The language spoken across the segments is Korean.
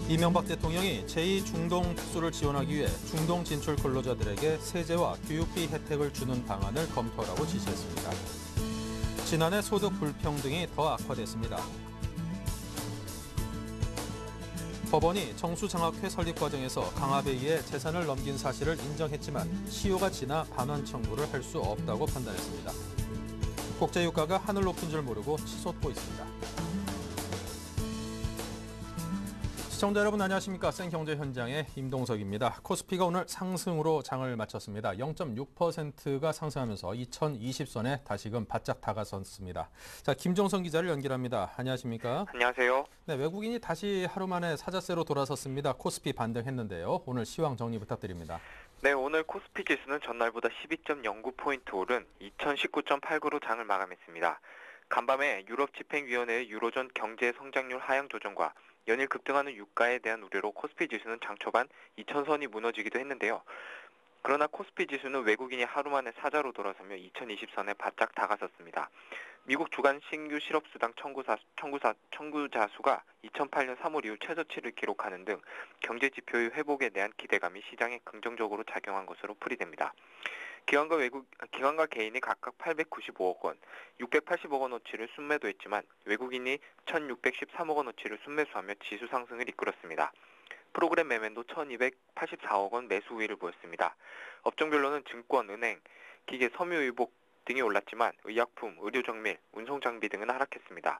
이명박 대통령이 제2중동 특수를 지원하기 위해 중동 진출 근로자들에게 세제와 교육비 혜택을 주는 방안을 검토하라고 지시했습니다. 지난해 소득 불평등이 더 악화됐습니다. 법원이 정수장학회 설립 과정에서 강압에 의해 재산을 넘긴 사실을 인정했지만 시효가 지나 반환 청구를 할 수 없다고 판단했습니다. 국제유가가 하늘 높은 줄 모르고 치솟고 있습니다. 시청자 여러분 안녕하십니까. 생경제 현장의 임동석입니다. 코스피가 오늘 상승으로 장을 마쳤습니다. 0.6%가 상승하면서 2020선에 다시금 바짝 다가섰습니다. 자, 김종선 기자를 연결합니다. 안녕하십니까. 안녕하세요. 네, 외국인이 다시 하루 만에 사자세로 돌아섰습니다. 코스피 반등했는데요. 오늘 시황 정리 부탁드립니다. 네, 오늘 코스피 지수는 전날보다 12.09포인트 오른 2019.89로 장을 마감했습니다. 간밤에 유럽 집행위원회의 유로존 경제 성장률 하향 조정과 연일 급등하는 유가에 대한 우려로 코스피 지수는 장 초반 2000선이 무너지기도 했는데요. 그러나 코스피 지수는 외국인이 하루 만에 사자로 돌아서며 2020선에 바짝 다가섰습니다. 미국 주간 신규 실업수당 청구자 수가 2008년 3월 이후 최저치를 기록하는 등 경제 지표의 회복에 대한 기대감이 시장에 긍정적으로 작용한 것으로 풀이됩니다. 기관과 개인이 각각 895억 원, 680억 원어치를 순매도했지만 외국인이 1,613억 원어치를 순매수하며 지수 상승을 이끌었습니다. 프로그램 매매도 1,284억 원 매수 우위를 보였습니다. 업종별로는 증권, 은행, 기계, 섬유의복 등이 올랐지만 의약품, 의료정밀, 운송장비 등은 하락했습니다.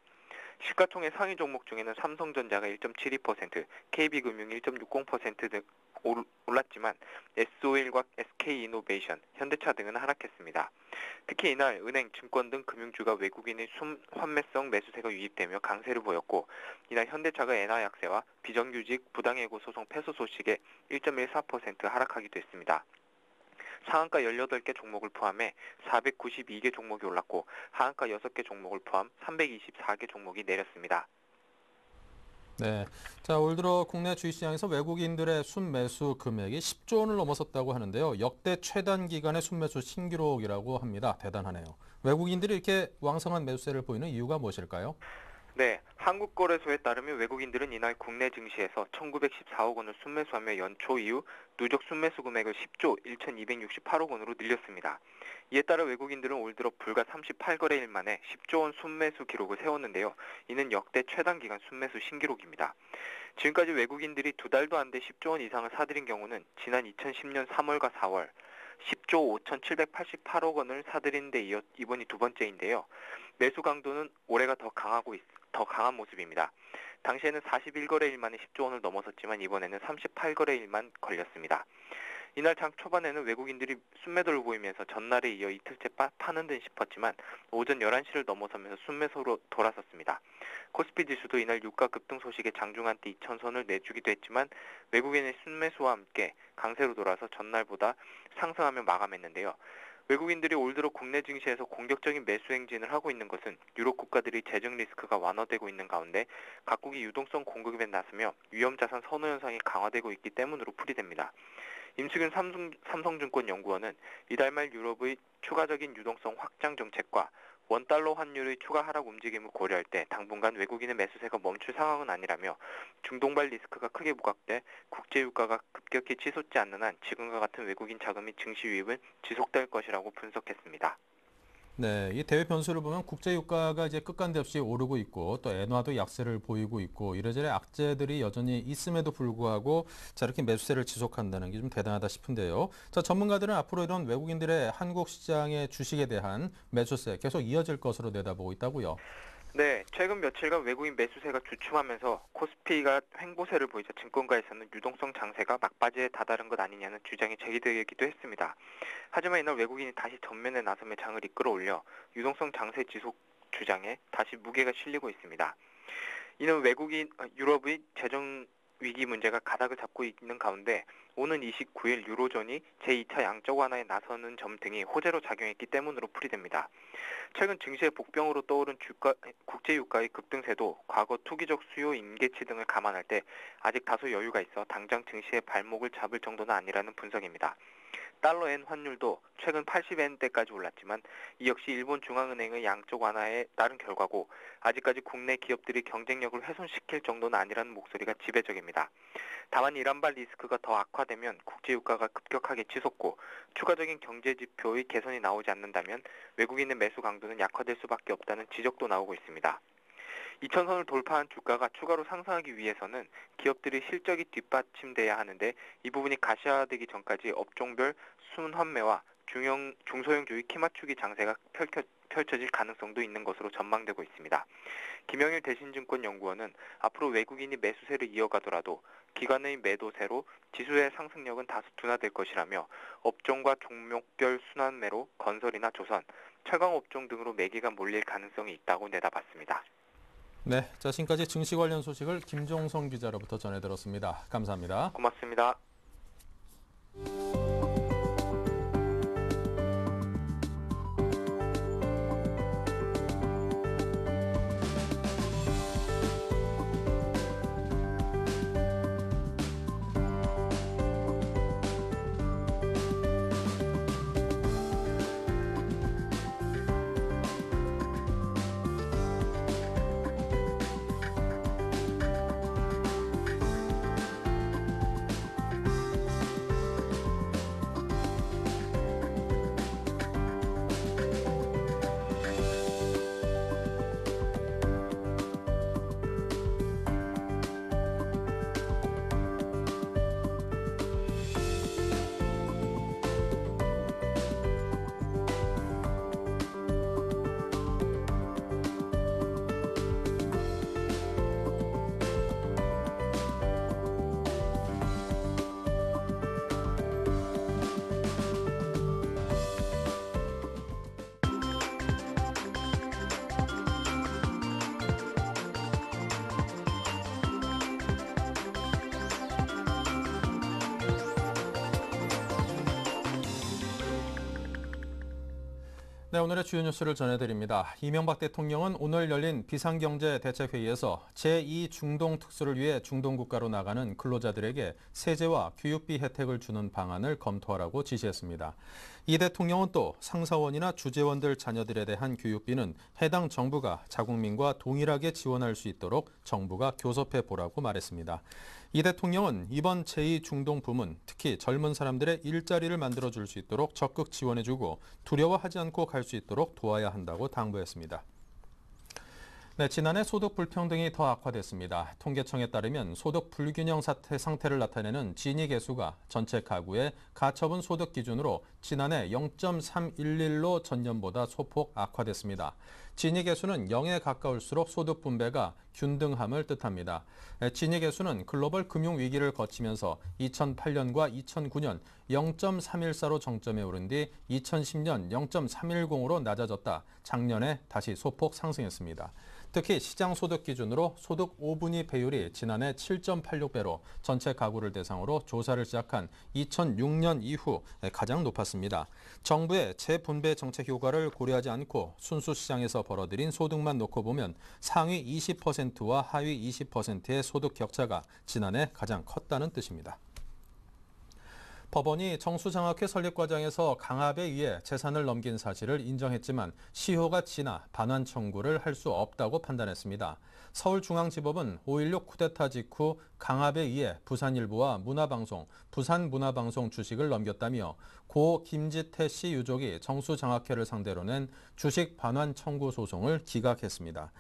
시가총액 상위 종목 중에는 삼성전자가 1.72%, KB금융 1.60% 등 올랐지만 S-오일과 SK이노베이션, 현대차 등은 하락했습니다. 특히 이날 은행, 증권 등 금융주가 외국인의 환매성 매수세가 유입되며 강세를 보였고 이날 현대차가 엔화 약세와 비정규직 부당해고 소송 패소 소식에 1.14% 하락하기도 했습니다. 상한가 18개 종목을 포함해 492개 종목이 올랐고 하한가 6개 종목을 포함 324개 종목이 내렸습니다. 네, 자, 올 들어 국내 주식시장에서 외국인들의 순매수 금액이 10조 원을 넘어섰다고 하는데요. 역대 최단 기간의 순매수 신기록이라고 합니다. 대단하네요. 외국인들이 이렇게 왕성한 매수세를 보이는 이유가 무엇일까요? 네, 한국거래소에 따르면 외국인들은 이날 국내 증시에서 1,914억 원을 순매수하며 연초 이후 누적 순매수 금액을 10조 1,268억 원으로 늘렸습니다. 이에 따라 외국인들은 올 들어 불과 38거래일 만에 10조 원 순매수 기록을 세웠는데요. 이는 역대 최단 기간 순매수 신기록입니다. 지금까지 외국인들이 두 달도 안 돼 10조 원 이상을 사들인 경우는 지난 2010년 3월과 4월 10조 5,788억 원을 사들인 데 이어 이번이 두 번째인데요. 매수 강도는 올해가 더 강한 모습입니다. 당시에는 41거래일 만에 10조 원을 넘어섰지만 이번에는 38거래일만 걸렸습니다. 이날 장 초반에는 외국인들이 순매도를 보이면서 전날에 이어 이틀째 파는 듯 싶었지만 오전 11시를 넘어서면서 순매수로 돌아섰습니다. 코스피 지수도 이날 유가 급등 소식에 장중한때 2,000선을 내주기도 했지만 외국인의 순매수와 함께 강세로 돌아서 전날보다 상승하며 마감했는데요. 외국인들이 올 들어 국내 증시에서 공격적인 매수 행진을 하고 있는 것은 유럽 국가들의 재정 리스크가 완화되고 있는 가운데 각국이 유동성 공급에 나서며 위험자산 선호 현상이 강화되고 있기 때문으로 풀이됩니다. 임수균 삼성증권 연구원은 이달 말 유럽의 추가적인 유동성 확장 정책과 원달러 환율의 추가 하락 움직임을 고려할 때 당분간 외국인의 매수세가 멈출 상황은 아니라며 중동발 리스크가 크게 부각돼 국제유가가 급격히 치솟지 않는 한 지금과 같은 외국인 자금이 증시 유입은 지속될 것이라고 분석했습니다. 네, 이 대외 변수를 보면 국제유가가 이제 끝간데 없이 오르고 있고 또 엔화도 약세를 보이고 있고 이래저래 악재들이 여전히 있음에도 불구하고 자, 이렇게 매수세를 지속한다는 게 좀 대단하다 싶은데요. 자, 전문가들은 앞으로 이런 외국인들의 한국 시장의 주식에 대한 매수세 계속 이어질 것으로 내다보고 있다고요. 네, 최근 며칠간 외국인 매수세가 주춤하면서 코스피가 횡보세를 보이자 증권가에서는 유동성 장세가 막바지에 다다른 것 아니냐는 주장이 제기되기도 했습니다. 하지만 이날 외국인이 다시 전면에 나서며 장을 이끌어 올려 유동성 장세 지속 주장에 다시 무게가 실리고 있습니다. 이는 유럽의 재정 위기 문제가 가닥을 잡고 있는 가운데 오는 29일 유로존이 제2차 양적 완화에 나서는 점 등이 호재로 작용했기 때문으로 풀이됩니다. 최근 증시의 복병으로 떠오른 국제유가의 급등세도 과거 투기적 수요 임계치 등을 감안할 때 아직 다소 여유가 있어 당장 증시의 발목을 잡을 정도는 아니라는 분석입니다. 달러엔 환율도 최근 80엔대까지 올랐지만 이 역시 일본 중앙은행의 양적 완화에 따른 결과고 아직까지 국내 기업들이 경쟁력을 훼손시킬 정도는 아니라는 목소리가 지배적입니다. 다만 이란발 리스크가 더 악화되면 국제유가가 급격하게 치솟고 추가적인 경제 지표의 개선이 나오지 않는다면 외국인의 매수 강도는 약화될 수밖에 없다는 지적도 나오고 있습니다. 2000선을 돌파한 주가가 추가로 상승하기 위해서는 기업들의 실적이 뒷받침돼야 하는데 이 부분이 가시화되기 전까지 업종별 순환매와 중소형주의 키맞추기 장세가 펼쳐질 가능성도 있는 것으로 전망되고 있습니다. 김영일 대신증권연구원은 앞으로 외국인이 매수세를 이어가더라도 기관의 매도세로 지수의 상승력은 다소 둔화될 것이라며 업종과 종목별 순환매로 건설이나 조선, 철강업종 등으로 매기가 몰릴 가능성이 있다고 내다봤습니다. 네, 자, 지금까지 증시 관련 소식을 김종성 기자로부터 전해들었습니다. 감사합니다. 고맙습니다. 네, 오늘의 주요 뉴스를 전해드립니다. 이명박 대통령은 오늘 열린 비상경제대책회의에서 제2중동 특수를 위해 중동 국가로 나가는 근로자들에게 세제와 교육비 혜택을 주는 방안을 검토하라고 지시했습니다. 이 대통령은 또 상사원이나 주재원들 자녀들에 대한 교육비는 해당 정부가 자국민과 동일하게 지원할 수 있도록 정부가 교섭해 보라고 말했습니다. 이 대통령은 이번 제2중동 붐은 특히 젊은 사람들의 일자리를 만들어줄 수 있도록 적극 지원해주고 두려워하지 않고 갈 수 있도록 도와야 한다고 당부했습니다. 네, 지난해 소득 불평등이 더 악화됐습니다. 통계청에 따르면 소득 불균형 상태를 나타내는 지니 계수가 전체 가구의 가처분 소득 기준으로 지난해 0.311로 전년보다 소폭 악화됐습니다. 지니 계수는 0에 가까울수록 소득 분배가 균등함을 뜻합니다. 지니 계수는 글로벌 금융 위기를 거치면서 2008년과 2009년 0.314로 정점에 오른 뒤 2010년 0.310으로 낮아졌다 작년에 다시 소폭 상승했습니다. 특히 시장 소득 기준으로 소득 5분위 배율이 지난해 7.86배로 전체 가구를 대상으로 조사를 시작한 2006년 이후 가장 높았습니다. 정부의 재분배 정책 효과를 고려하지 않고 순수 시장에서 벌어들인 소득만 놓고 보면 상위 20%와 하위 20%의 소득 격차가 지난해 가장 컸다는 뜻입니다. 법원이 정수장학회 설립 과정에서 강압에 의해 재산을 넘긴 사실을 인정했지만 시효가 지나 반환 청구를 할 수 없다고 판단했습니다. 서울중앙지법은 5.16 쿠데타 직후 강압에 의해 부산일보와 문화방송, 부산문화방송 주식을 넘겼다며 고 김지태 씨 유족이 정수장학회를 상대로 낸 주식 반환 청구 소송을 기각했습니다.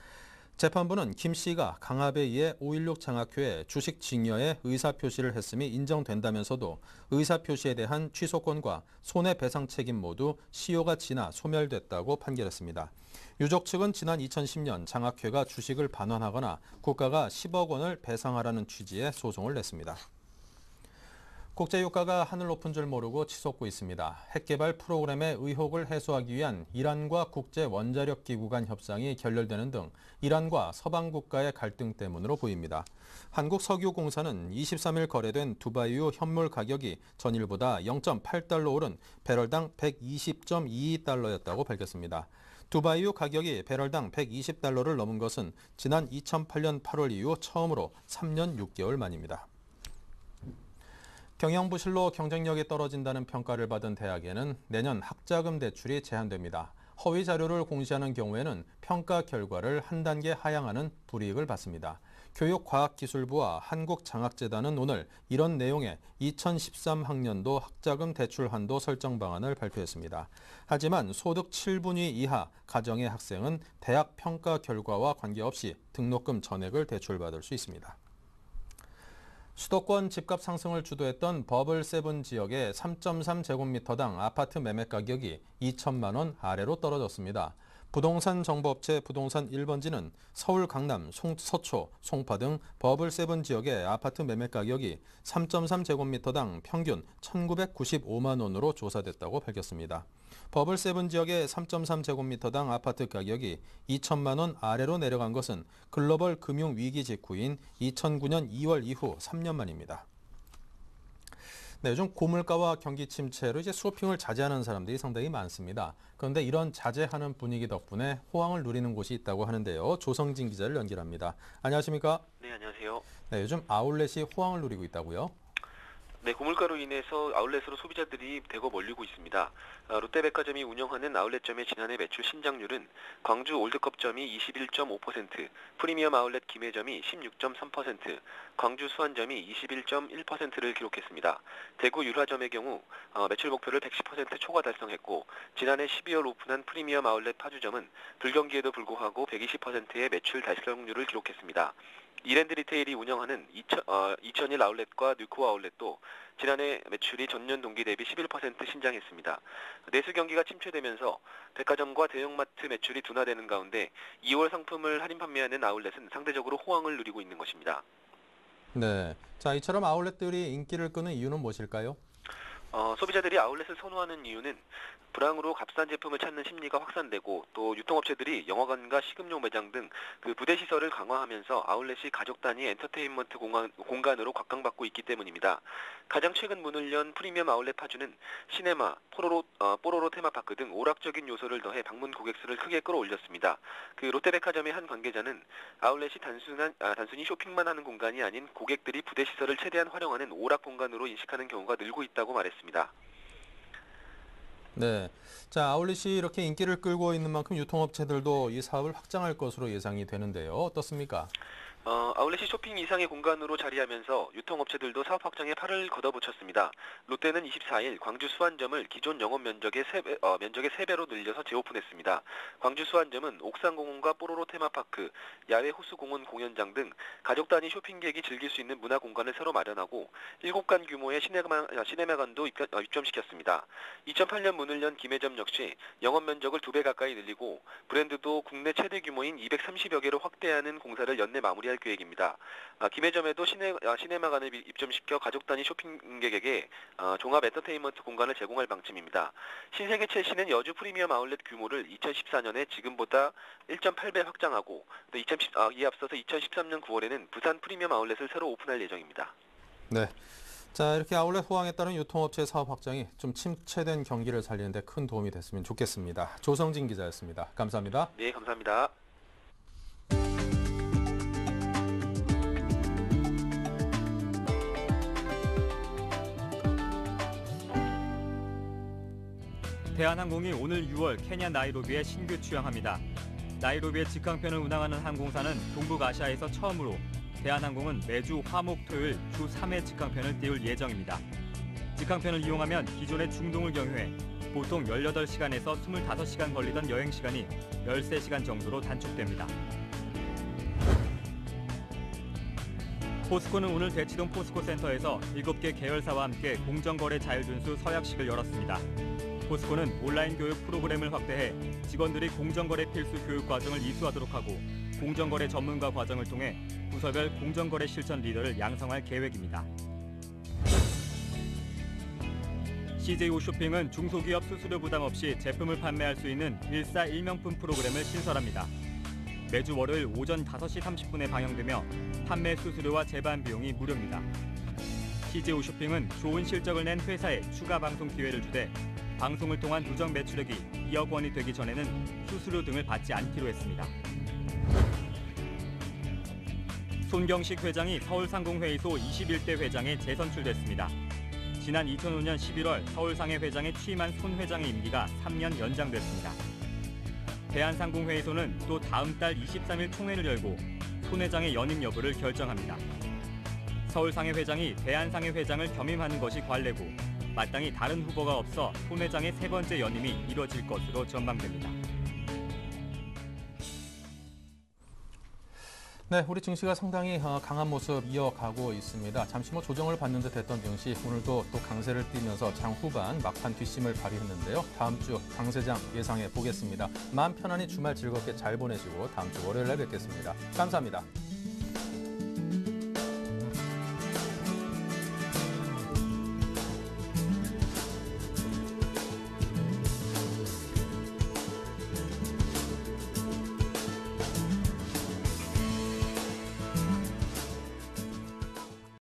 재판부는 김 씨가 강압에 의해 5.16 장학회에 주식 증여에 의사표시를 했음이 인정된다면서도 의사표시에 대한 취소권과 손해배상 책임 모두 시효가 지나 소멸됐다고 판결했습니다. 유족 측은 지난 2010년 장학회가 주식을 반환하거나 국가가 10억 원을 배상하라는 취지의 소송을 냈습니다. 국제유가가 하늘 높은 줄 모르고 치솟고 있습니다. 핵개발 프로그램의 의혹을 해소하기 위한 이란과 국제원자력기구 간 협상이 결렬되는 등 이란과 서방 국가의 갈등 때문으로 보입니다. 한국석유공사는 23일 거래된 두바이유 현물 가격이 전일보다 0.8달러 오른 배럴당 120.22달러였다고 밝혔습니다. 두바이유 가격이 배럴당 120달러를 넘은 것은 지난 2008년 8월 이후 처음으로 3년 6개월 만입니다. 경영부실로 경쟁력이 떨어진다는 평가를 받은 대학에는 내년 학자금 대출이 제한됩니다. 허위 자료를 공시하는 경우에는 평가 결과를 한 단계 하향하는 불이익을 받습니다. 교육과학기술부와 한국장학재단은 오늘 이런 내용의 2013학년도 학자금 대출 한도 설정 방안을 발표했습니다. 하지만 소득 7분위 이하 가정의 학생은 대학 평가 결과와 관계없이 등록금 전액을 대출받을 수 있습니다. 수도권 집값 상승을 주도했던 버블7 지역의 3.3제곱미터당 아파트 매매 가격이 2천만 원 아래로 떨어졌습니다. 부동산 정보업체 부동산 1번지는 서울, 강남, 서초, 송파 등 버블7 지역의 아파트 매매 가격이 3.3제곱미터당 평균 1,995만 원으로 조사됐다고 밝혔습니다. 버블7 지역의 3.3제곱미터당 아파트 가격이 2천만 원 아래로 내려간 것은 글로벌 금융위기 직후인 2009년 2월 이후 3년 만입니다. 네, 요즘 고물가와 경기 침체로 이제 쇼핑을 자제하는 사람들이 상당히 많습니다. 그런데 이런 자제하는 분위기 덕분에 호황을 누리는 곳이 있다고 하는데요. 조성진 기자를 연결합니다. 안녕하십니까? 네, 안녕하세요. 네, 요즘 아울렛이 호황을 누리고 있다고요? 네, 고물가로 인해서 아울렛으로 소비자들이 대거 몰리고 있습니다. 롯데백화점이 운영하는 아울렛점의 지난해 매출 신장률은 광주 올드컵점이 21.5%, 프리미엄 아울렛 김해점이 16.3%, 광주 수안점이 21.1%를 기록했습니다. 대구 율화점의 경우 매출 목표를 110% 초과 달성했고 지난해 12월 오픈한 프리미엄 아울렛 파주점은 불경기에도 불구하고 120%의 매출 달성률을 기록했습니다. 이랜드 리테일이 운영하는 2001 아울렛과 뉴코 아울렛도 지난해 매출이 전년 동기 대비 11% 신장했습니다. 내수 경기가 침체되면서 백화점과 대형마트 매출이 둔화되는 가운데 2월 상품을 할인 판매하는 아울렛은 상대적으로 호황을 누리고 있는 것입니다. 네, 자 이처럼 아울렛들이 인기를 끄는 이유는 무엇일까요? 소비자들이 아울렛을 선호하는 이유는 불황으로 값싼 제품을 찾는 심리가 확산되고 또 유통업체들이 영화관과 식음료 매장 등 그 부대 시설을 강화하면서 아울렛이 가족 단위 엔터테인먼트 공간으로 각광받고 있기 때문입니다. 가장 최근 문을 연 프리미엄 아울렛 파주는 시네마, 뽀로로 테마파크 등 오락적인 요소를 더해 방문 고객 수를 크게 끌어올렸습니다. 그 롯데백화점의 한 관계자는 아울렛이 단순히 쇼핑만 하는 공간이 아닌 고객들이 부대 시설을 최대한 활용하는 오락 공간으로 인식하는 경우가 늘고 있다고 말했습니다. 네, 자 아울렛이 이렇게 인기를 끌고 있는 만큼 유통업체들도 이 사업을 확장할 것으로 예상이 되는데요. 어떻습니까? 아울렛이 쇼핑 이상의 공간으로 자리하면서 유통업체들도 사업 확장에 팔을 걷어붙였습니다. 롯데는 24일 광주 수안점을 기존 영업 면적의 3배로 늘려서 재오픈했습니다. 광주 수안점은 옥상공원과 뽀로로 테마파크, 야외 호수공원 공연장 등 가족 단위 쇼핑객이 즐길 수 있는 문화 공간을 새로 마련하고 7간 규모의 시네마관도 입점시켰습니다. 2008년 문을 연 김해점 역시 영업 면적을 2배 가까이 늘리고 브랜드도 국내 최대 규모인 230여 개로 확대하는 공사를 연내 마무리할 계획입니다. 김해점에도 시네마관을 입점시켜 가족 단위 쇼핑객에게 종합 엔터테인먼트 공간을 제공할 방침입니다. 신세계 첼시는 여주 프리미엄 아울렛 규모를 2014년에 지금보다 1.8배 확장하고 또 이에 앞서서 2013년 9월에는 부산 프리미엄 아울렛을 새로 오픈할 예정입니다. 네. 자, 이렇게 아울렛 호황에 따른 유통업체 사업 확장이 좀 침체된 경기를 살리는 데 큰 도움이 됐으면 좋겠습니다. 조성진 기자였습니다. 감사합니다. 네, 감사합니다. 대한항공이 오늘 6월 케냐 나이로비에 신규 취항합니다. 나이로비의 직항편을 운항하는 항공사는 동북아시아에서 처음으로 대한항공은 매주 화, 목, 토요일 주 3회 직항편을 띄울 예정입니다. 직항편을 이용하면 기존의 중동을 경유해 보통 18시간에서 25시간 걸리던 여행시간이 13시간 정도로 단축됩니다. 포스코는 오늘 대치동 포스코센터에서 7개 계열사와 함께 공정거래 자율준수 서약식을 열었습니다. 포스코는 온라인 교육 프로그램을 확대해 직원들이 공정거래 필수 교육 과정을 이수하도록 하고 공정거래 전문가 과정을 통해 부서별 공정거래 실천 리더를 양성할 계획입니다. CJ 홈쇼핑은 중소기업 수수료 부담 없이 제품을 판매할 수 있는 1사1명품 프로그램을 신설합니다. 매주 월요일 오전 5시 30분에 방영되며 판매 수수료와 제반 비용이 무료입니다. CJ 홈쇼핑은 좋은 실적을 낸 회사에 추가 방송 기회를 주되 방송을 통한 누적 매출액이 2억 원이 되기 전에는 수수료 등을 받지 않기로 했습니다. 손경식 회장이 서울상공회의소 21대 회장에 재선출됐습니다. 지난 2005년 11월 서울상해 회장에 취임한 손 회장의 임기가 3년 연장됐습니다. 대한상공회의소는 또 다음 달 23일 총회를 열고 손 회장의 연임 여부를 결정합니다. 서울상해 회장이 대한상해 회장을 겸임하는 것이 관례고 마땅히 다른 후보가 없어 손 회장의 세 번째 연임이 이뤄질 것으로 전망됩니다. 네, 우리 증시가 상당히 강한 모습 이어가고 있습니다. 잠시 조정을 받는 듯 했던 증시, 오늘도 또 강세를 띠면서 장 후반 막판 뒷심을 발휘했는데요. 다음 주 강세장 예상해 보겠습니다. 마음 편안히 주말 즐겁게 잘 보내시고 다음 주 월요일에 뵙겠습니다. 감사합니다.